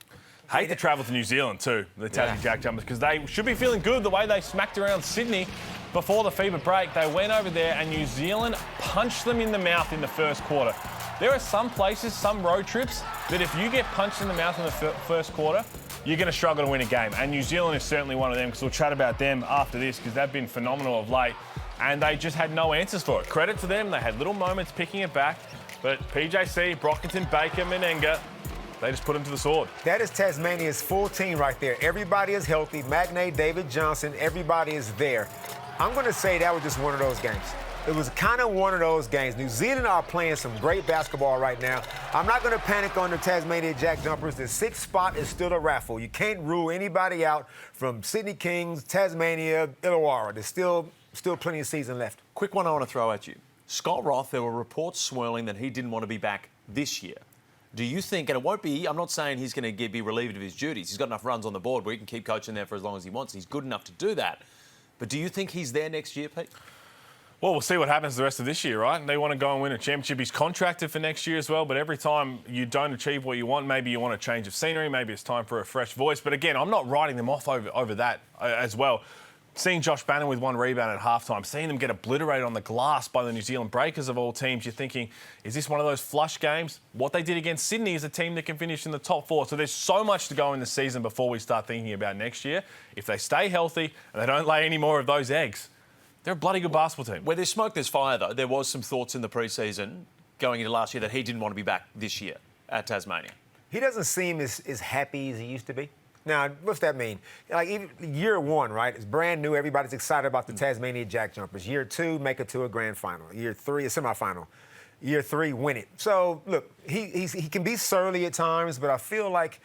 Hate to travel to New Zealand too, the Tassie JackJumpers, because they should be feeling good the way they smacked around Sydney before the FIBA break. They went over there and New Zealand punched them in the mouth in the first quarter. There are some places, some road trips, that if you get punched in the mouth in the first quarter, you're going to struggle to win a game. And New Zealand is certainly one of them, because we'll chat about them after this, because they've been phenomenal of late. And they just had no answers for it. Credit to them, they had little moments picking it back. But PJC, Brockington, Baker, Menenga, they just put him to the sword. That is Tasmania's full team right there. Everybody is healthy. Magnay, David Johnson, everybody is there. I'm going to say that was just one of those games. It was kind of one of those games. New Zealand are playing some great basketball right now. I'm not going to panic on the Tasmania JackJumpers. The 6th spot is still a raffle. You can't rule anybody out from Sydney Kings, Tasmania, Illawarra. There's still plenty of season left. Quick one I want to throw at you. Scott Roth, there were reports swirling that he didn't want to be back this year. Do you think, and it won't be, I'm not saying he's going to be relieved of his duties. He's got enough runs on the board where he can keep coaching there for as long as he wants. He's good enough to do that. But do you think he's there next year, Pete? Well, we'll see what happens the rest of this year, right? They want to go and win a championship. He's contracted for next year as well, but every time you don't achieve what you want, maybe you want a change of scenery, maybe it's time for a fresh voice. But again, I'm not writing them off over that as well. Seeing Josh Bannon with 1 rebound at halftime, seeing them get obliterated on the glass by the New Zealand Breakers of all teams, you're thinking, is this one of those flush games? What they did against Sydney is a team that can finish in the top 4. So there's so much to go in the season before we start thinking about next year. If they stay healthy and they don't lay any more of those eggs, they're a bloody good basketball team. Where there's smoke, there's fire, though. There was some thoughts in the pre-season going into last year that he didn't want to be back this year at Tasmania. He doesn't seem as happy as he used to be. Now, what's that mean? Like, even year 1, right? It's brand new. Everybody's excited about the Tasmania JackJumpers. Year 2, make it to a grand final. Year 3, a semifinal. Year 3, win it. So, look, he can be surly at times, but I feel like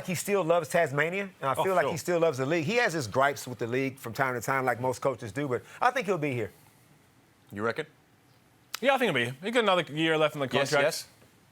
he still loves Tasmania, and I feel like he still loves the league. He has his gripes with the league from time to time, like most coaches do, but I think he'll be here. You reckon? Yeah, I think he'll be. He's got another year left in the contract. Yes.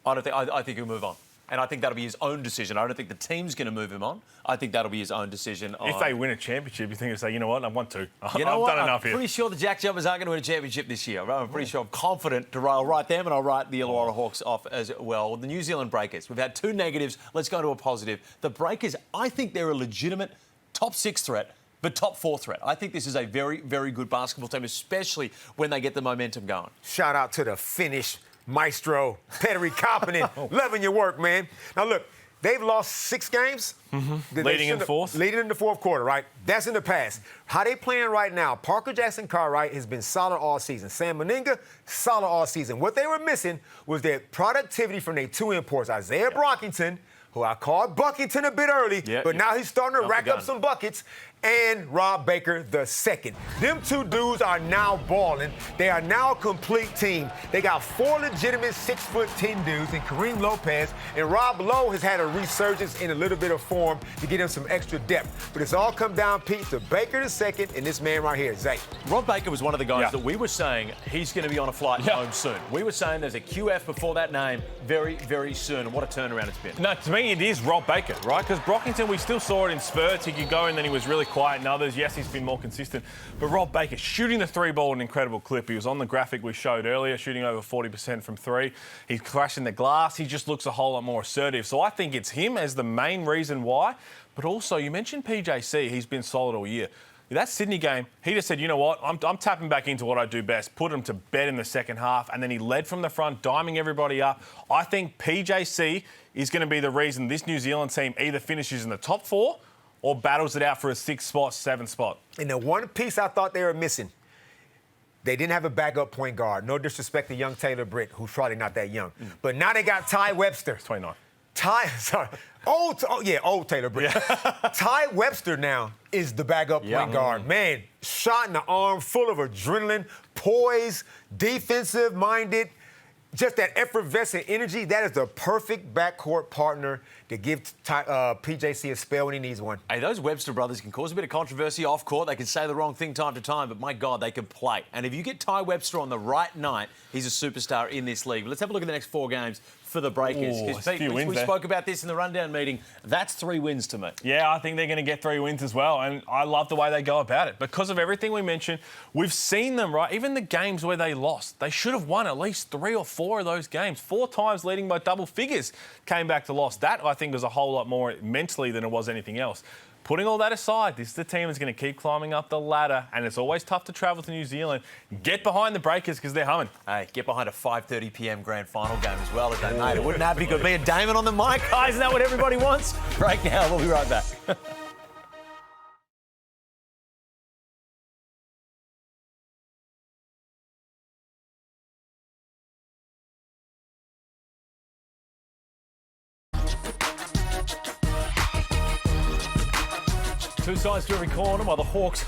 I think he'll move on. And I think that'll be his own decision. I don't think the team's going to move him on. I think that'll be his own decision. If they win a championship, you think they'll say, you know what, I've won 2. I've done enough here. I'm pretty sure the JackJumpers aren't going to win a championship this year. I'm pretty sure. I'm confident I'll write them and I'll write the Illawarra Hawks off as well. The New Zealand Breakers. We've had 2 negatives. Let's go to a positive. The Breakers, I think they're a legitimate top 6 threat, but top 4 threat. I think this is a very, very good basketball team, especially when they get the momentum going. Shout out to the Finnish maestro, Petteri Kapanen. Loving your work, man. Now, look, they've lost 6 games. Leading in the fourth? Leading in the fourth quarter, right? That's in the past. How they playing right now, Parker Jackson-Cartwright has been solid all season. Sam Meninga, solid all season. What they were missing was their productivity from their 2 imports, Isaiah Brockington, who I called Buckington a bit early, but now he's starting to rack up some buckets, and Rob Baker II. Them 2 dudes are now balling. They are now a complete team. They got 4 legitimate 6'10" dudes in Kareem Lopez, and Rob Lowe has had a resurgence in a little bit of form to get him some extra depth. But it's all come down, Pete, to Baker II and this man right here, Zay. Rob Baker was one of the guys that we were saying he's going to be on a flight home soon. We were saying there's a QF before that name very, very soon. And what a turnaround it's been. No, to me, it is Rob Baker, right? Because Brockington, we still saw it in spurts. He could go and then he was really quiet in others. Yes, he's been more consistent. But Rob Baker shooting the 3 ball an incredible clip. He was on the graphic we showed earlier, shooting over 40% from 3. He's crashing the glass. He just looks a whole lot more assertive. So I think it's him as the main reason why. But also, you mentioned PJC. He's been solid all year. That Sydney game, he just said, you know what, I'm tapping back into what I do best, put him to bed in the second half, and then he led from the front, diming everybody up. I think PJC is going to be the reason this New Zealand team either finishes in the top 4 or battles it out for a 6th spot, 7th spot. And the one piece I thought they were missing, they didn't have a backup point guard. No disrespect to young Taylor Britt, who's probably not that young. But now they got Ty Webster. 29. Old Taylor Britt. Ty Webster now is the backup point guard. Man, shot in the arm, full of adrenaline, poise, defensive-minded, just that effervescent energy. That is the perfect backcourt partner to give PJC a spell when he needs one. Hey, those Webster brothers can cause a bit of controversy off court. They can say the wrong thing time to time, but my God, they can play. And if you get Ty Webster on the right night, he's a superstar in this league. But let's have a look at the next 4 games for the Breakers. We spoke about this in the rundown meeting. That's 3 wins to me. Yeah, I think they're going to get 3 wins as well, and I love the way they go about it. Because of everything we mentioned, we've seen them, right? Even the games where they lost, they should have won at least 3 or 4 of those games. 4 times leading by double figures came back to loss. That, I think, was a whole lot more mentally than it was anything else. Putting all that aside, this is the team that's going to keep climbing up the ladder, and it's always tough to travel to New Zealand. Get behind the Breakers because they're humming. Hey, get behind a 5:30 p.m. grand final game as well as that night. Wouldn't that be good? Me and Damon on the mic, guys. Isn't that what everybody wants? Break now. We'll be right back. Two sides to every corner while the Hawks...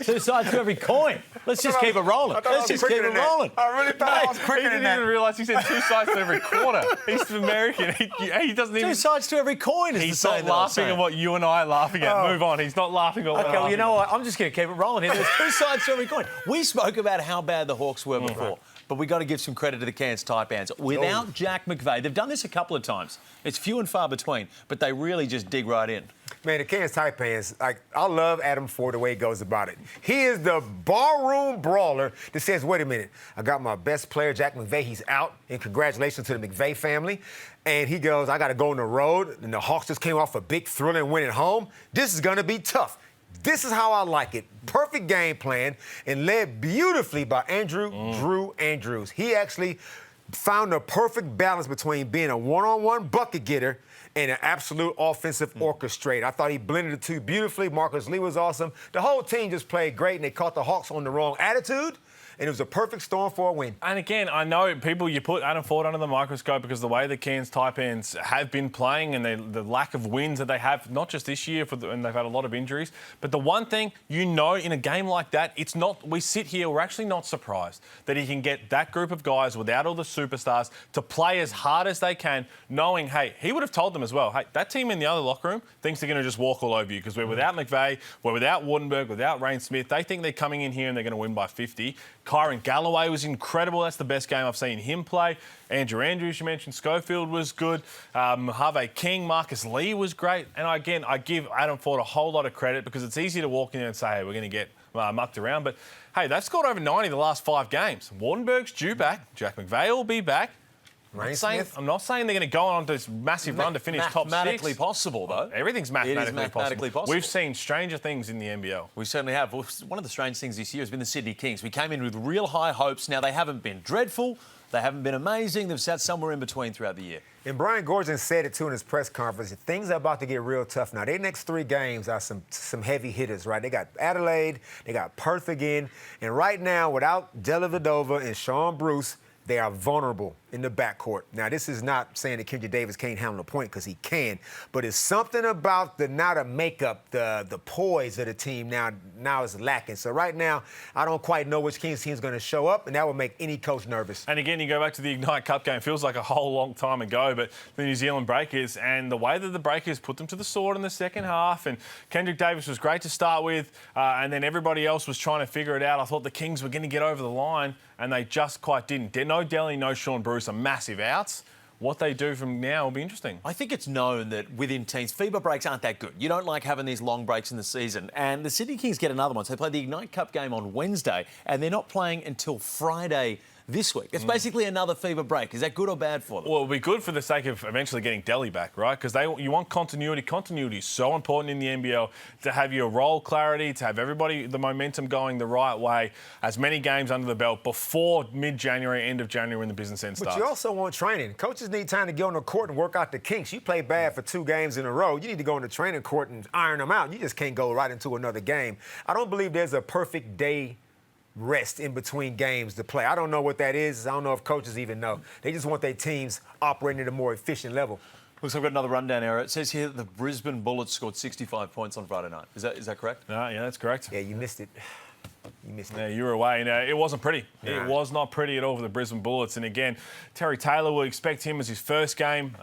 2 sides to every coin. Let's just keep it rolling. Let's just keep it rolling. I really thought I was quicker than that. He didn't even realise he said 2 sides to every corner. He's American. He doesn't even... 2 sides to every coin is He's the not same. laughing at what you and I are laughing at. Move on. He's not laughing at what Okay, well, you know what? I'm just going to keep it rolling here. There's 2 sides to every coin. We spoke about how bad the Hawks were before. But we got to give some credit to the Cairns Taipans. Without Jack McVeigh, they've done this a couple of times. It's few and far between, but they really just dig right in. Man, the Cairns Taipans, I love Adam Ford the way he goes about it. He is the barroom brawler that says, wait a minute, I got my best player, Jack McVeigh, he's out, and congratulations to the McVeigh family. And he goes, I got to go on the road, and the Hawks just came off a big thrilling win at home. This is going to be tough. This is how I like it. Perfect game plan and led beautifully by Drew Andrews. He actually found the perfect balance between being a one-on-one bucket getter and an absolute offensive orchestrator. I thought he blended the 2 beautifully. Marcus Lee was awesome. The whole team just played great, and they caught the Hawks on the wrong attitude. And it was a perfect storm for a win. And again, I know people, you put Adam Ford under the microscope because the way the Cairns Taipans have been playing and the lack of wins that they have, not just this year, and they've had a lot of injuries. But the one thing, you know, in a game like that, it's not, we sit here, we're actually not surprised that he can get that group of guys without all the superstars to play as hard as they can, knowing, hey, he would have told them as well, hey, that team in the other locker room thinks they're going to just walk all over you because we're without McVeigh, we're without Wardenberg, without Rain Smith. They think they're coming in here and they're going to win by 50. Kyron Galloway was incredible. That's the best game I've seen him play. Andrew Andrews, you mentioned, Schofield was good. Harvey King, Marcus Lee was great. And again, I give Adam Ford a whole lot of credit because it's easy to walk in there and say, hey, we're going to get mucked around. But, hey, they've scored over 90 the last 5 games. Wardenberg's due back. Jack McVeigh will be back. I'm not saying they're going to go on this massive run to finish top 6. Mathematically possible, though. Everything's mathematically possible. We've seen stranger things in the NBL. We certainly have. One of the strange things this year has been the Sydney Kings. We came in with real high hopes. Now, they haven't been dreadful. They haven't been amazing. They've sat somewhere in between throughout the year. And Brian Gorgon said it, too, in his press conference. Things are about to get real tough now. Their next 3 games are some heavy hitters, right? They got Adelaide, they got Perth again. And right now, without Dellavedova and Sean Bruce, they are vulnerable in the backcourt. Now, this is not saying that Kendrick Davis can't handle a point, because he can, but it's something about the makeup, the poise of the team now is lacking. So right now, I don't quite know which Kings team is going to show up, and that will make any coach nervous. And again, you go back to the Ignite Cup game. Feels like a whole long time ago, but the New Zealand Breakers and the way that the Breakers put them to the sword in the second half, and Kendrick Davis was great to start with, and then everybody else was trying to figure it out. I thought the Kings were going to get over the line, and they just quite didn't. No Delly, no Sean Bruce are massive outs. What they do from now will be interesting. I think it's known that within teams, FIBA breaks aren't that good. You don't like having these long breaks in the season. And the Sydney Kings get another one. So they play the Ignite Cup game on Wednesday, and they're not playing until Friday this week. It's basically another FIBA break. Is that good or bad for them? Well, it'll be good for the sake of eventually getting Delhi back, right? Because you want continuity. Continuity is so important in the NBL to have your role clarity, to have everybody, the momentum going the right way, as many games under the belt before mid-January, end of January when the business end starts. But you also want training. Coaches need time to get on the court and work out the kinks. You play bad for 2 games in a row. You need to go on the training court and iron them out. You just can't go right into another game. I don't believe there's a perfect day rest in between games to play. I don't know what that is. I don't know if coaches even know. They just want their teams operating at a more efficient level. Looks like I've got another rundown error. It says here that the Brisbane Bullets scored 65 points on Friday night. Is that correct? Yeah, that's correct. Yeah, you missed it. You missed it. Yeah, you were away. And, it wasn't pretty. Nah. It was not pretty at all for the Brisbane Bullets. And again, Terry Taylor, will expect him as his first game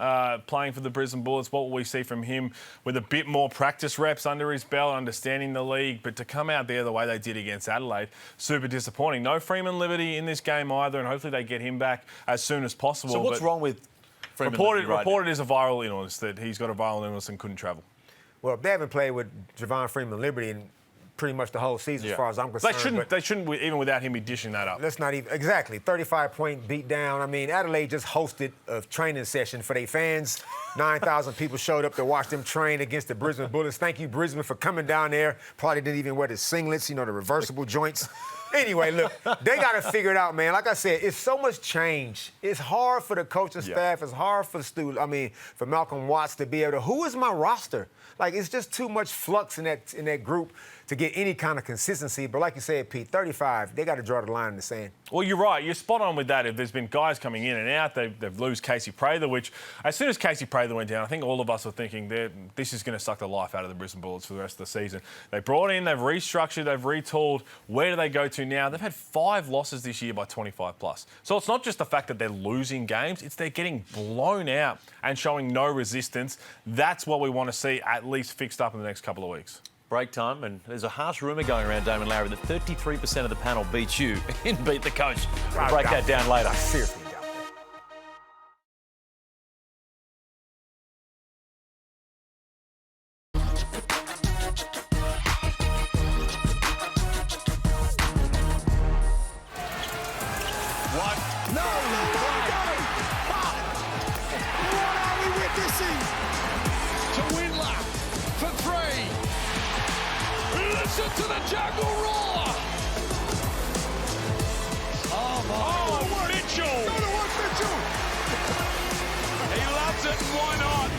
playing for the Brisbane Bullets. What will we see from him with a bit more practice reps under his belt, understanding the league? But to come out there the way they did against Adelaide, super disappointing. No Freeman Liberty in this game either, and hopefully they get him back as soon as possible. So what's wrong with Freeman Liberty reported is a viral illness, that he's got a viral illness and couldn't travel. Well, they haven't played with Javon Freeman Liberty in pretty much the whole season, as far as I'm concerned. They shouldn't, even without him, be dishing that up. Let's not even, exactly, 35-point beat down. I mean, Adelaide just hosted a training session for their fans. 9,000 people showed up to watch them train against the Brisbane Bullets. Thank you, Brisbane, for coming down there. Probably didn't even wear the singlets, the reversible joints. Anyway, look, they got to figure it out, man. Like I said, it's so much change. It's hard for the coaching staff. It's hard for the students. I mean, for Malcolm Watts to be able to, who is my roster? Like, it's just too much flux in that group to get any kind of consistency. But like you said, Pete, 35, they got to draw the line in the sand. Well, you're right. You're spot on with that. If there's been guys coming in and out, they've lose Casey Prather, which as soon as Casey Prather went down, I think all of us were thinking this is going to suck the life out of the Brisbane Bullets for the rest of the season. They brought in, they've restructured, they've retooled. Where do they go to now? They've had 5 losses this year by 25 plus. So it's not just the fact that they're losing games, it's they're getting blown out and showing no resistance. That's what we want to see at least fixed up in the next couple of weeks. Break time, and there's a harsh rumour going around, Damon Lowry, that 33% of the panel beat you in Beat the Coach. We'll break that down later. Seriously. To the jungle roar! Oh, Mitchell! Go to work, Mitchell! He loves it, why not?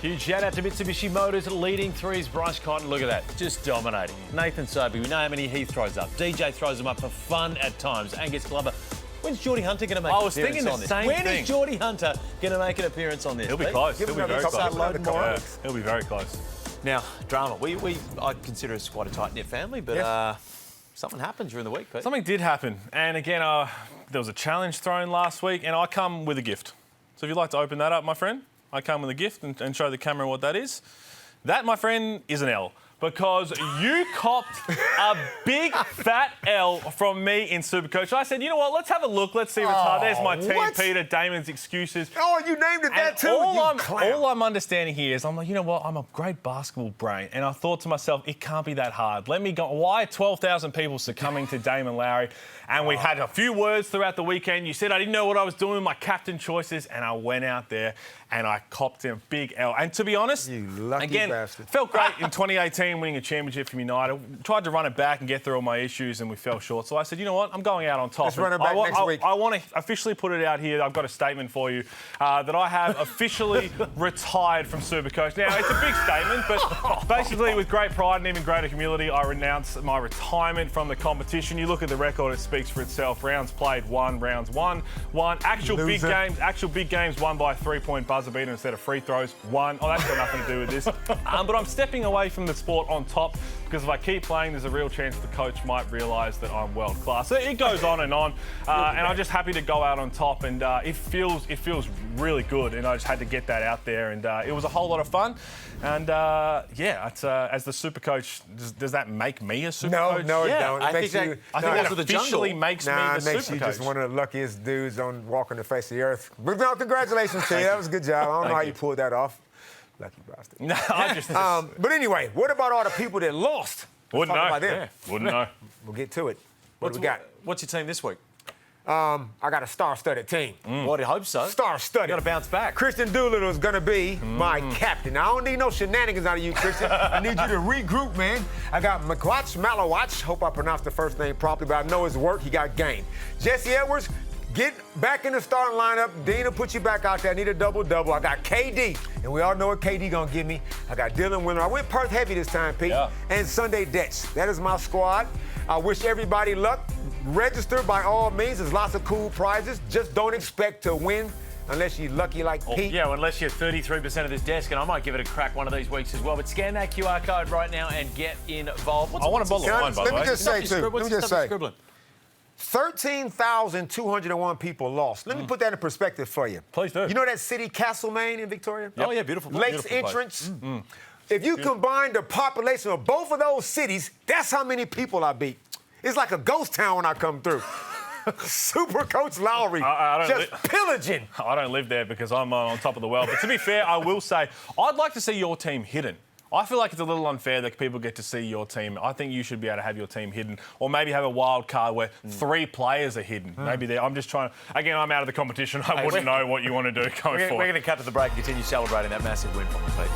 Huge shout out to Mitsubishi Motors, leading threes. Bryce Cotton, look at that, just dominating. Nathan Sobey, we know how many he throws up. DJ throws them up for fun at times. Angus Glover. When's Geordie Hunter going to make an appearance on this? When is Geordie Hunter going to make an appearance on this? He'll be close. He'll be very close. He'll be very close. Now, drama. I consider us quite a tight-knit family, but something happened during the week, Pete. Something did happen. And again, there was a challenge thrown last week, and I come with a gift. So if you'd like to open that up, my friend, I come with a gift and show the camera what that is. That, my friend, is an L. because you copped a big fat L from me in SuperCoach. I said, you know what, let's have a look. Let's see what's hard. There's my team, what? Peter, Damon's excuses. Oh, you named it that too, All I'm understanding here is I'm like, you know what, I'm a great basketball brain. And I thought to myself, it can't be that hard. Let me go. Why are 12,000 people succumbing to Damon Lowry? And we had a few words throughout the weekend. You said I didn't know what I was doing with my captain choices, and I went out there and I copped a big L. And to be honest, you lucky again, bastard. Felt great in 2018 winning a championship from United. Tried to run it back and get through all my issues, and we fell short. So I said, you know what, I'm going out on top. Let's run it back next week. I want to officially put it out here. I've got a statement for you that I have officially retired from SuperCoach. Now, it's a big statement, but basically with great pride and even greater humility, I renounce my retirement from the competition. You look at the record, it speaks for itself. Rounds played, rounds won. Actual big games won by a 3-point buzzer beater instead of free throws, won. Oh, that's got nothing to do with this. But I'm stepping away from the sport on top because if I keep playing, there's a real chance the coach might realise that I'm world class. So it goes on, and I'm just happy to go out on top, and it feels really good, and I just had to get that out there, and it was a whole lot of fun. And it's, as the SuperCoach, does that make me a SuperCoach? No, it don't. I think that officially makes me the it makes SuperCoach. you just one of the luckiest dudes on walking the face of the earth. But no, congratulations to you. That was a good job. I don't know how you pulled that off. Lucky bastard. No, I just. But anyway, what about all the people that lost? Wouldn't know. About them. Yeah, wouldn't know. We'll get to it. What do we got? What's your team this week? I got a star-studded team. Well, I hope so. Star-studded. You got to bounce back. Christian Doolittle is going to be my captain. I don't need no shenanigans out of you, Christian. I need you to regroup, man. I got Malawach. Hope I pronounced the first name properly, but I know his work. He got game. Jesse Edwards, get back in the starting lineup. Dina put you back out there. I need a double-double. I got KD, and we all know what KD going to give me. I got Dylan Windler. I went Perth heavy this time, Pete. Yeah. And Sunday Detch. That is my squad. I wish everybody luck. Register by all means. There's lots of cool prizes. Just don't expect to win unless you're lucky like Pete. Yeah, unless you're 33% of this desk, and I might give it a crack one of these weeks as well. But scan that QR code right now and get involved. I want a bottle of wine, by the way. Let me just say, too. Let me just say. Scribbling? 13,201 people lost. Let me put that in perspective for you. Please do. You know that city, Castlemaine in Victoria? Yep. Oh, yeah, beautiful. Lakes beautiful entrance. If you combine the population of both of those cities, that's how many people I beat. It's like a ghost town when I come through. SuperCoach Lowry, just pillaging. I don't live there because I'm on top of the world. But to be fair, I will say, I'd like to see your team hidden. I feel like it's a little unfair that people get to see your team. I think you should be able to have your team hidden, or maybe have a wild card where 3 players are hidden. Maybe there. I'm just trying to. Again, I'm out of the competition. I wouldn't know what you want to do going forward. We're going to cut to the break and continue celebrating that massive win from the Pete.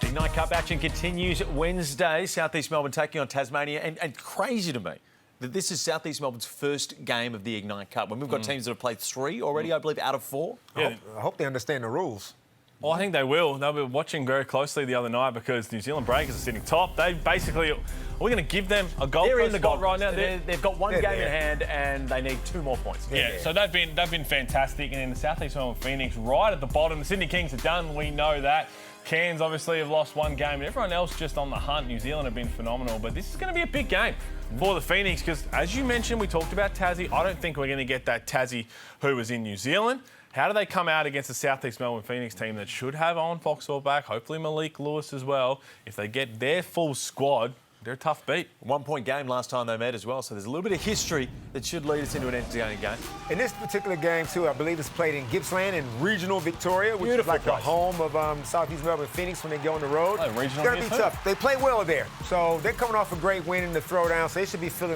Ignite Cup action continues Wednesday. South East Melbourne taking on Tasmania. And crazy to me that this is South East Melbourne's first game of the Ignite Cup. When we've got teams that have played 3 already, I believe, out of 4. I hope they understand the rules. Well, I think they will. They'll be watching very closely the other night because New Zealand Breakers are sitting top. They basically, are we going to give them a goal? They're in the goal right now. They've got one game in hand and they need 2 more points. Yeah, so they've been fantastic. And in the South East Melbourne Phoenix, right at the bottom. The Sydney Kings are done. We know that. Cairns obviously have lost 1 game, and everyone else just on the hunt. New Zealand have been phenomenal, but this is going to be a big game for the Phoenix because, as you mentioned, we talked about Tassie. I don't think we're going to get that Tassie who was in New Zealand. How do they come out against the South East Melbourne Phoenix team that should have Owen Foxwell back, hopefully Malik Lewis as well? If they get their full squad, they're a tough beat. 1-point game last time they met as well, so there's a little bit of history that should lead us into an entertaining game. In this particular game, too, I believe it's played in Gippsland in regional Victoria, which is like the home of Southeast Melbourne Phoenix when they go on the road. It's going to be tough. They play well there. So they're coming off a great win in the throwdown, so they should be full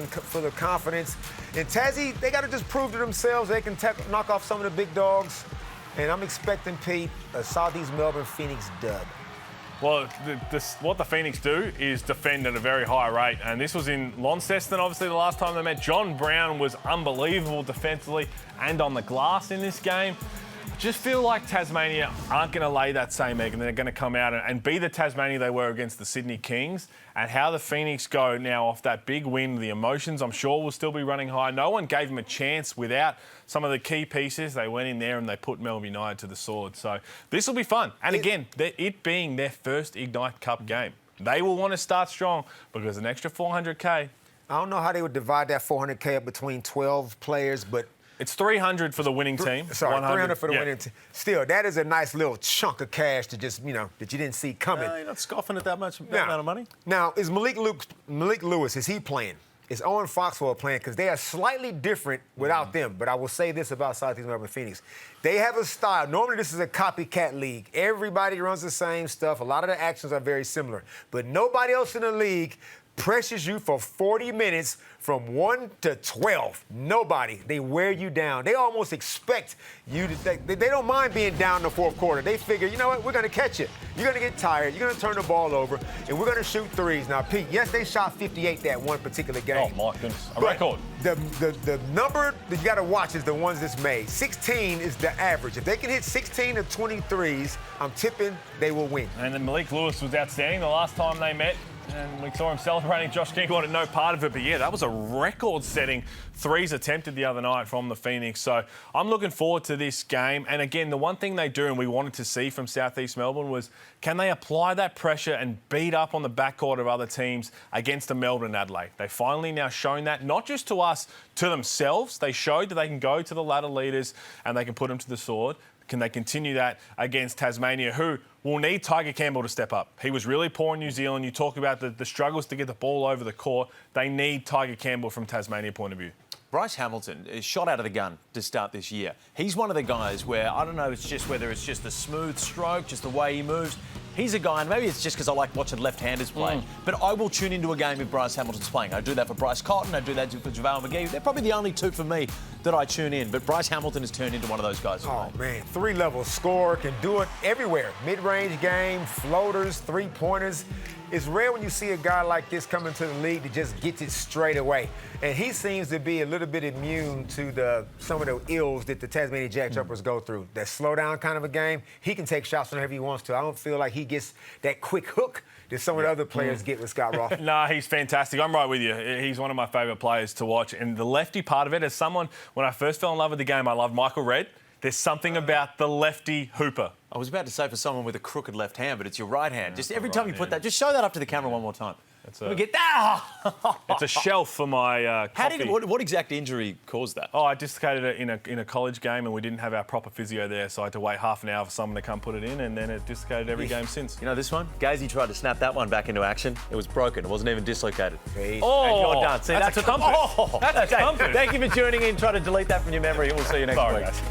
of confidence. In Tassie, they got to just prove to themselves they can knock off some of the big dogs. And I'm expecting, Pete, a Southeast Melbourne Phoenix dub. Well, what the Phoenix do is defend at a very high rate. And this was in Launceston, obviously, the last time they met. John Brown was unbelievable defensively and on the glass in this game. I just feel like Tasmania aren't going to lay that same egg and they're going to come out and be the Tasmania they were against the Sydney Kings. And how the Phoenix go now off that big win, the emotions, I'm sure, will still be running high. No one gave them a chance without some of the key pieces. They went in there and they put Melbourne United to the sword. So this will be fun. And again, it being their first Ignite Cup game, they will want to start strong because an extra $400K I don't know how they would divide that $400K up between 12 players, but It's 300 for the winning team. Sorry, 300 for the yeah. winning team. Still, that is a nice little chunk of cash to just, that you didn't see coming. You're not scoffing at that amount of money. Now, is Malik Lewis, is he playing? Is Owen Foxwell playing? Because they are slightly different without them. But I will say this about Southeast Melbourne Phoenix. They have a style. Normally, this is a copycat league. Everybody runs the same stuff. A lot of the actions are very similar. But nobody else in the league pressures you for 40 minutes from 1 to 12. Nobody. They wear you down. They almost expect you to. They don't mind being down in the fourth quarter. They figure, you know what, we're going to catch you. You're going to get tired. You're going to turn the ball over, and we're going to shoot threes. Now, Pete, yes, they shot 58 that one particular game. Oh, my goodness. A record. The number that you got to watch is the ones that's made. 16 is the average. If they can hit 16 to 23s, I'm tipping they will win. And then Malik Lewis was outstanding the last time they met. And we saw him celebrating. Josh King wanted no part of it. But, yeah, that was a record-setting threes attempted the other night from the Phoenix. So I'm looking forward to this game. And, again, the one thing they do and we wanted to see from Southeast Melbourne was can they apply that pressure and beat up on the backcourt of other teams against the Melbourne and Adelaide? They've finally now shown that, not just to us, to themselves. They showed that they can go to the ladder leaders and they can put them to the sword. Can they continue that against Tasmania, who will need Tiger Campbell to step up? He was really poor in New Zealand. You talk about the struggles to get the ball over the court. They need Tiger Campbell from Tasmania point of view. Bryce Hamilton is shot out of the gun to start this year. He's one of the guys where, I don't know, whether it's just the smooth stroke, just the way he moves. He's a guy, and maybe it's just because I like watching left-handers play, but I will tune into a game if Bryce Hamilton's playing. I do that for Bryce Cotton, I do that for JaVale McGee. They're probably the only two for me that I tune in, but Bryce Hamilton has turned into one of those guys. Oh, man, 3-level scorer, can do it everywhere. Mid-range game, floaters, three-pointers. It's rare when you see a guy like this come into the league that just gets it straight away. And he seems to be a little bit immune to some of the ills that the Tasmania JackJumpers go through. That slow-down kind of a game, he can take shots whenever he wants to. I don't feel like he gets that quick hook that some of the other players get with Scott Roth. No, he's fantastic. I'm right with you. He's one of my favourite players to watch. And the lefty part of it, as someone, when I first fell in love with the game, I loved Michael Redd. There's something about the lefty hooper. I was about to say for someone with a crooked left hand, but it's your right hand. Just every time you put that, just show that up to the camera one more time. We get that. It's a shelf for my coffee. What exact injury caused that? Oh, I dislocated it in a college game, and we didn't have our proper physio there, so I had to wait half an hour for someone to come put it in, and then it dislocated every game since. You know this one? Gazy tried to snap that one back into action. It was broken. It wasn't even dislocated. Oh, and you're done. See, that's a comfort. That's a comfort. Thank you for tuning in. Try to delete that from your memory, and we'll see you next week. Guys.